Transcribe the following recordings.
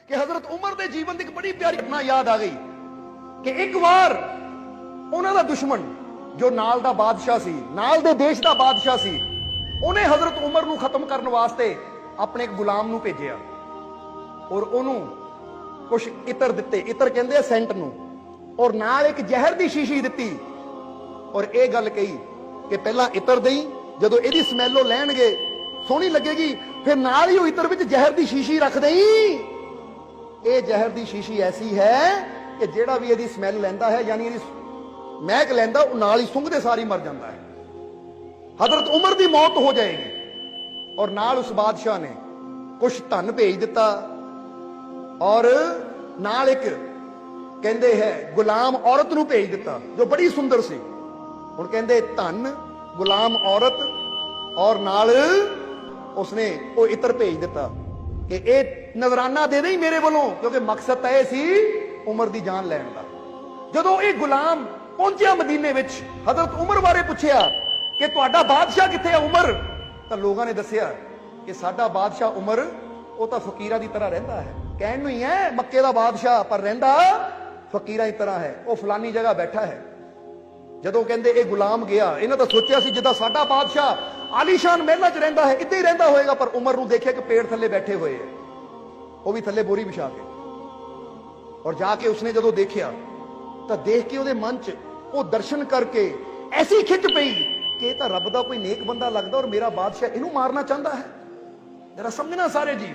कि हजरत उमर के जीवन की एक बड़ी प्यारी घटना याद आ गई कि एक बार उन्हों का दुश्मन जो नाल दा बादशाह सी, नाल दे देश का बादशाह सी, उन्हें हजरत उमर नूं खत्म करने वास्ते अपने एक गुलाम नूं भेजिया और उन्होंने कुछ इतर दिते, इतर कहते सेंट नूं, और नाल एक जहर की शीशी दी और यह गल कही कि पहला इतर दई, जदों इहदी स्मैल वो लैणगे सोहनी लगेगी, फिर नाल ही इतर विच जहर की शीशी रख दई। ये जहर की शीशी ऐसी है कि जेड़ा भी इहदी स्मैल लैंदा है, यानी इहदी महक लैंदा, नाल ही सुंघदे सारी मर जाता है। हजरत उमर की मौत हो जाएगी और नाल उस बादशाह ने कुछ धन भेज दिता और नाल एक कहते है गुलाम औरत नूं भेज दिता जो बड़ी सुंदर सी। हुण कहते धन, गुलाम औरत और नाल उसने वो इतर भेज दिता कि ये नजराना दे दे मेरे वालों, क्योंकि मकसद तो यह सी उमर की जान लैण दा। जदों ये गुलाम पहुंचा मदीने विच, हजरत उमर बारे पुछया कि तुहाडा बादशाह किथे है उमर, तो लोगों ने दसिया कि साडा बादशाह उमर वो तो फकीरां की तरह रहिंदा है, कहण नूं ही है मक्के दा बादशाह, पर रहिंदा फकीरां की तरह है, वो फलानी जगह बैठा है। जदों कहंदे ये गुलाम गया, इन्हां तां सोचिया सी जिद्दां साडा बादशाह आलीशान महलां च रहिंदा है इद्दां ही रहिंदा होएगा, पर उमर नूं देखिया कि पेड़ थल्ले बैठे हुए है, वो भी थल्ले बोरी बिछा के, और जाके उसने जदों देखिया तो देख के उहदे मन च वो दर्शन करके ऐसी खिच पई कि ये रब का कोई नेक बंदा लगता और मेरा बादशाह इनू मारना चाहता है। जरा समझना सारे जी।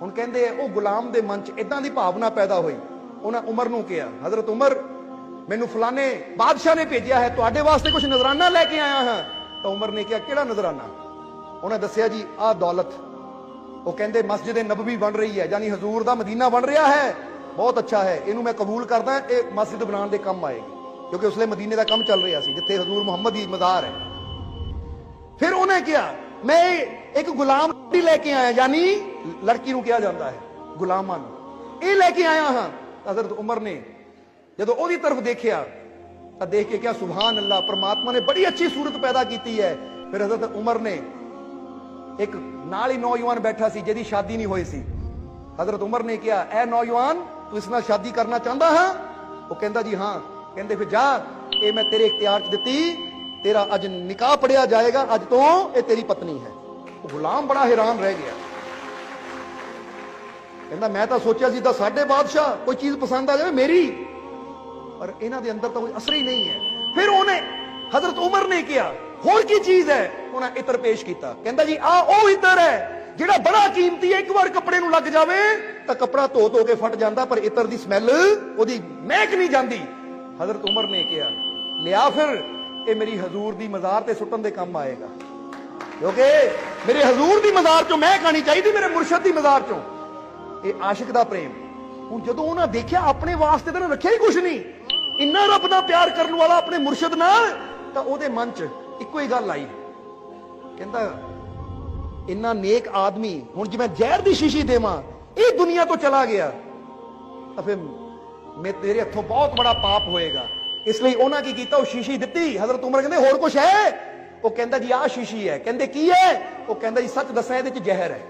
हुण कहंदे वो गुलाम के मन च इदां दी भावना पैदा हुई, उन्हें उमर नूं कहा, हजरत उमर मैनू फलाने बादशाह ने भेजा है, तुहाडे वास्ते कुछ नजराना लैके आया हाँ। तो उमर ने कहा किहड़ा नजराना? उन्हें दसिया जी आ दौलत। वो कहंदे मस्जिद नबवी बन रही है, यानी हजूर दा मदीना बन रहा है, बहुत अच्छा है, इनू मैं कबूल करदा, ये मस्जिद बनाने के काम आएगी, क्योंकि उसले मदीने का काम चल रहा सी जिथे हजूर मुहम्मद की मज़ार है। फिर उन्हें कहा मैं एक गुलाम लेके आया, यानी लड़की नूं कहा जाता है गुलामां नूं, ये लेके आया हाँ। हजरत उमर ने जदों ओदी तरफ देखिया तो देख के क्या सुभान अल्लाह, परमात्मा ने बड़ी अच्छी सूरत पैदा की है। फिर हजरत उमर ने एक नाल ही नौजवान बैठा सी जिहदी शादी नहीं हुई सी, हजरत उमर ने कहा ऐ नौजवान तू इस नाल शादी करना चाहता हाँ? वो कहता जी हाँ। कहते फिर जा, ये मैं तेरे इख्तियार च दिती, तेरा अज निकाह पढ़िया जाएगा, अज तो ये तेरी पत्नी है। वो गुलाम बड़ा हैरान रह गया, कहता मैं तो सोचा सी तां साडे बादशाह कोई चीज पसंद आ जाए मेरी, पर इन्हां दे अंदर तो कोई असर ही नहीं है। फिर उन्हें हजरत उमर ने किया होर की चीज है, उन्हें इतर पेश किया, कहता जी आ ओ इतर है जिहड़ा बड़ा कीमती है, एक बार कपड़े नूं लग जावे तो कपड़ा धो धो के फट जाता, पर इतर दी स्मैल ओदी महक नहीं जाती। हजरत उमर ने कहा लिया फिर ये मेरी हजूर दी मज़ार ते सुटन दे काम आएगा, क्योंकि मेरे हजूर दी मज़ार चों महक आनी चाहिए, मेरे मुर्शद दी मज़ार चों। ये आशिक दा प्रेम। हुण जदों उन्हां देखिया अपने वास्ते तो रखिया ही कुछ नहीं, इन्ना रब दा प्यार करने वाला अपने मुर्शद नाल, तां ओहदे मन च इक्को ही गल आई, कहंदा इन्ना नेक आदमी हुण जे मैं जहर दी शीशी देवां ये दुनिया तो चला गया तो फिर मैं तेरे हथों बहुत बड़ा पाप होएगा। इसलिए उन्हें की कीता, वो शीशी दी। हजरत उमर कहते होर कुछ है? वो कहता जी आ शीशी है। कहते की है? वो कहता जी सच दसा इहदे च जहर है,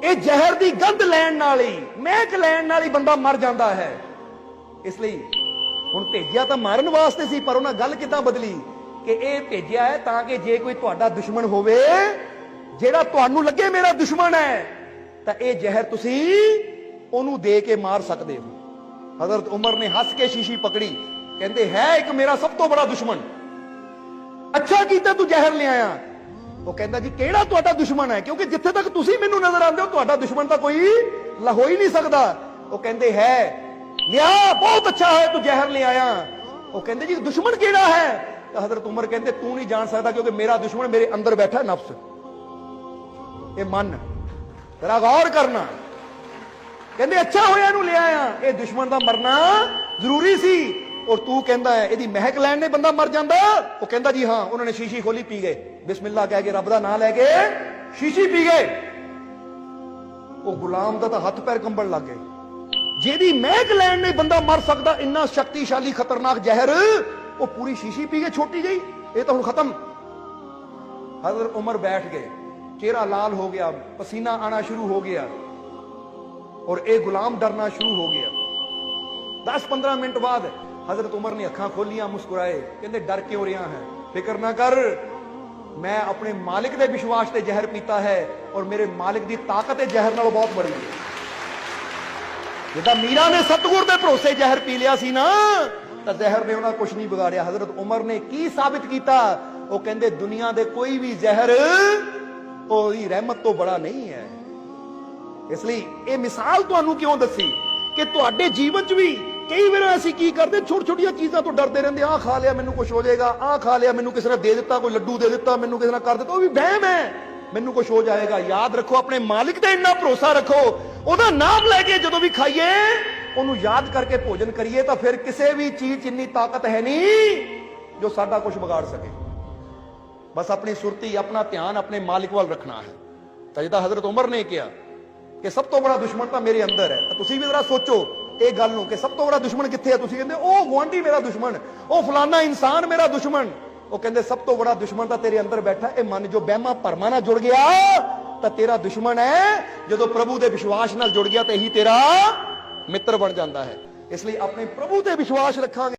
ये जहर की गंध लैण नाल ही, महक लैण नाल ही बंदा मर जाता है। इसलिए हुण भेजिया तो मारन वास्ते सी, पर उन्हें गल किदां बदली कि यह भेजिया है ताकि जे कोई तुहाडा दुश्मन होवे, जेड़ा तुहानू लगे मेरा दुश्मन है, तो यह जहर तुसी ओनू दे के मार सकते हो। हजरत उमर ने हस के शीशी पकड़ी, कहते है एक मेरा सब तो बड़ा दुश्मन, अच्छा कीता तू जहर ले आया। वो कहता जी केड़ा तुहाडा दुश्मन है, क्योंकि जिथे तक तुसी मैनू नजर आते हो तुहाडा दुश्मन तो कोई हो ही नहीं सकता। वो कहते है लिया बहुत अच्छा है तू जहर ले आया। वो कहते जी दुश्मन केड़ा है? तो हजरत उमर कहते तू नहीं जान सकता, क्योंकि मेरा दुश्मन मेरे अंदर बैठा नफ्स, ये मन, जरा गौर करना। कहते अच्छा होया नू ले आया, ये दुश्मन का मरना जरूरी सी, और तू कहता है यदि महक लैण ने बंदा मर जाता। वो कहता जी हाँ। उन्होंने शीशी खोली, पी गए, बिस्मिल्लाह कह के रब दा नाम लैके शीशी पी गए। वो गुलाम का तो हथ पैर कंबण लग गए, जेदी महक लैण ने बंदा मर सकता, इन्ना शक्तिशाली खतरनाक जहर, वो पूरी शीशी पी गए, छोटी गई, ये तो हुण खत्म। हजरत उमर बैठ गए, चेहरा लाल हो गया, पसीना आना शुरू हो गया। और ये गुलाम डरना शुरू हो गया। 10-15 मिनट बाद हजरत उमर ने अखां खोलियां, मुस्कुराए, कहते डर क्यों रहा है, फिक्र ना कर, मैं अपने मालिक के विश्वास से जहर पीता है और मेरे मालिक की ताकत है जहर नालों बहुत बड़ी है। जिदा मीरा ने सतगुर के भरोसे जहर पी लिया सी ना, तो जहर ने उन्हें कुछ नहीं बिगाड़िया। हजरत उमर ने की साबित किया, वो कहते दुनिया के कोई भी जहर ओदी रहमत तो बड़ा नहीं है। इसलिए ये मिसाल तुहानू क्यों दसी कि तुहाडे जीवन च भी कई बार असीं की करते, छोटी छोटिया चीज़ों तो डरते रहते, आ खा लिया मैनू कुछ हो जाएगा, आ खा लिया मैनू किसी ने दे दिता, कोई लड्डू दे दिता मैनू किसी ने कर दिता, वो भी बहम है, मैनू कुछ हो जाएगा। याद रखो, अपने मालिक ते इन्ना भरोसा रखो, ओदा नाम लैके जदों भी खाइए ओनू याद करके भोजन करिए, तो फिर किसी भी चीज च इन्नी ताकत है नहीं जो साडा कुछ बिगाड़ सके। बस अपनी सुरती, अपना ध्यान अपने मालिक वाल रखना है। तो जिदा हजरत उमर ने कहा कि सब तो बड़ा दुश्मन तो मेरे अंदर है, तो तुसीं भी जरा सोचो ਇਹ ਗੱਲ ਨੂੰ कि सब तो बड़ा दुश्मन कित्थे है। तुसीं कहंदे ओ गुआंढी मेरा दुश्मन, ओ फलाना इंसान मेरा दुश्मन, ਉਹ ਕਹਿੰਦੇ सब तो बड़ा दुश्मन ਤਾਂ तेरे अंदर बैठा। ਇਹ मन जो ਵਹਿਮਾਂ ਭਰਮਾਂ ਨਾਲ जुड़ गया ਤਾਂ तेरा दुश्मन है। ਜਦੋਂ प्रभु ਦੇ विश्वास ਨਾਲ जुड़ गया तो यही तेरा मित्र बन जाता है। इसलिए अपने प्रभु ਤੇ विश्वास रखांगे।